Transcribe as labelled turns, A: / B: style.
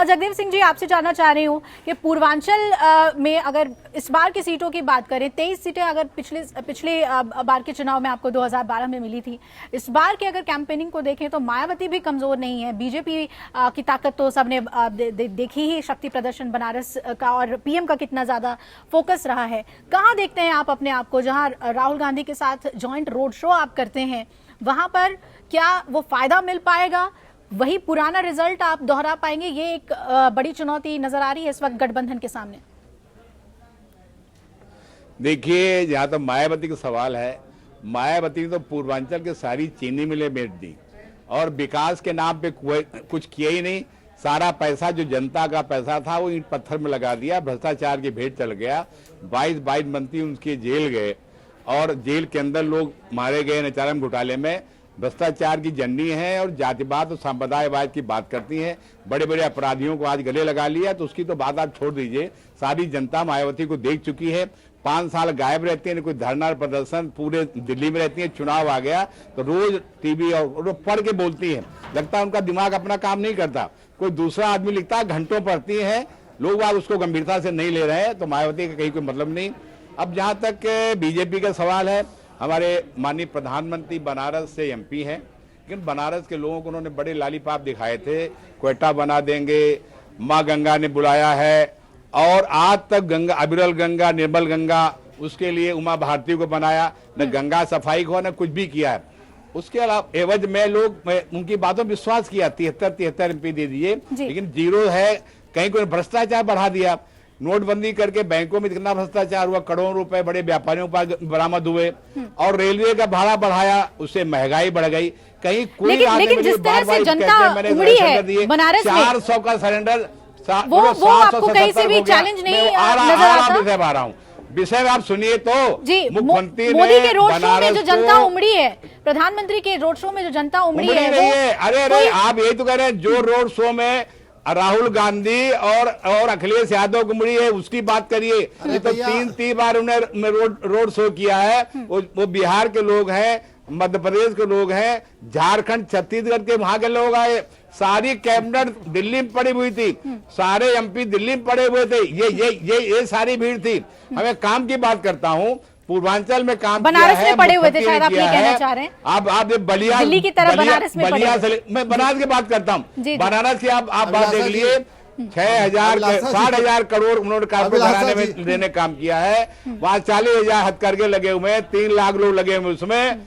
A: जगदेव सिंह जी, आपसे जानना चाह रही हूँ कि पूर्वांचल में अगर इस बार की सीटों की बात करें, 23 सीटें अगर पिछले बार के चुनाव में आपको 2012 में मिली थी, इस बार की अगर कैंपेनिंग को देखें तो मायावती भी कमजोर नहीं है। बीजेपी की ताकत तो सबने देखी ही, शक्ति प्रदर्शन बनारस का और पीएम का कितना ज्यादा फोकस रहा है। कहाँ देखते हैं आप अपने आप को, जहाँ राहुल गांधी के साथ ज्वाइंट रोड शो आप करते हैं, वहां पर क्या वो फायदा मिल पाएगा, वही पुराना रिजल्ट आप दोहरा पाएंगे? ये एक बड़ी चुनौती नजर आ रही है इस वक्त गठबंधन के सामने।
B: देखिए, जहां तो मायावती का सवाल है, मायावती ने तो पूर्वांचल के सारी चीनी मिलें बेच दी और विकास के नाम पे कुछ किया ही नहीं। सारा पैसा जो जनता का पैसा था वो ईंट पत्थर में लगा दिया, भ्रष्टाचार की भेंट चल गया। 22 मंत्री उनके जेल गए और जेल के अंदर लोग मारे गए नचारम घोटाले में। भ्रष्टाचार की जननी है और जातिवाद और संप्रदायवाद की बात करती हैं। बड़े बड़े अपराधियों को आज गले लगा लिया, तो उसकी तो बात आप छोड़ दीजिए। सारी जनता मायावती को देख चुकी है। 5 साल गायब रहती है, कोई धरना प्रदर्शन, पूरे दिल्ली में रहती है। चुनाव आ गया तो रोज टीवी और पढ़ के बोलती है। लगता है उनका दिमाग अपना काम नहीं करता, कोई दूसरा आदमी लिखता है, घंटों पढ़ती है। लोग आज उसको गंभीरता से नहीं ले रहे हैं, तो मायावती का कहीं कोई मतलब नहीं। अब जहां तक बीजेपी का सवाल है, हमारे माननीय प्रधानमंत्री बनारस से एमपी हैं, लेकिन बनारस के लोगों को उन्होंने बड़े लालीपाप दिखाए थे। क्वेटा बना देंगे, माँ गंगा ने बुलाया है, और आज तक गंगा, अविरल गंगा, निर्मल गंगा, उसके लिए उमा भारती को बनाया, न गंगा सफाई को न कुछ भी किया है। उसके अलावा एवज में लोग उनकी बातों में विश्वास किया, 73 एमपी दे दिए, लेकिन जीरो है। कहीं कोई भ्रष्टाचार बढ़ा दिया, नोटबंदी करके बैंकों में कितना भ्रष्टाचार हुआ, करोड़ों रुपए बड़े व्यापारियों पर बरामद हुए, और रेलवे का भाड़ा बढ़ाया, उससे महंगाई बढ़ गई। कहीं कोई
A: लेकिन जिस तरह से जनता उमड़ी है बनारस में,
B: 400 का सरेंडर,
A: वो आपको कहीं से भी चैलेंज नहीं नजर आता?
B: आ रहा हूँ विषय में, आप सुनिए तो।
A: मुख्यमंत्री मोदी के रोड शो में जो जनता उमड़ी है, प्रधानमंत्री के रोड शो में जो जनता उमड़ी है,
B: अरे आप यही तो कह रहे हैं, जो रोड शो में राहुल गांधी और अखिलेश यादव को मुड़ी है, उसकी बात करिए। तो 3 बार उन्होंने रोड शो किया है। वो बिहार के लोग हैं, मध्य प्रदेश के लोग हैं, झारखंड, छत्तीसगढ़ के वहां के लोग आए। सारी कैबिनेट दिल्ली में पड़ी हुई थी, सारे एमपी दिल्ली में पड़े हुए थे। ये सारी भीड़ थी। हमें काम की बात करता हूँ, पूर्वांचल में काम
A: बनारस में पड़े हुए थे, शायद आप ये कहना चाह रहे हैं।
B: आप बलिया,
A: दिल्ली की तरह बनारस में पड़े हुए।
B: मैं बनारस की बात करता हूँ। बनारस की आप बात देख लिए, 60,000 करोड़ उन्होंने कारपेट घराने में देने काम किया है। वहाँ 40,000 हथकरघे लगे हुए हैं, 3 लाख लोग लगे हुए उसमें।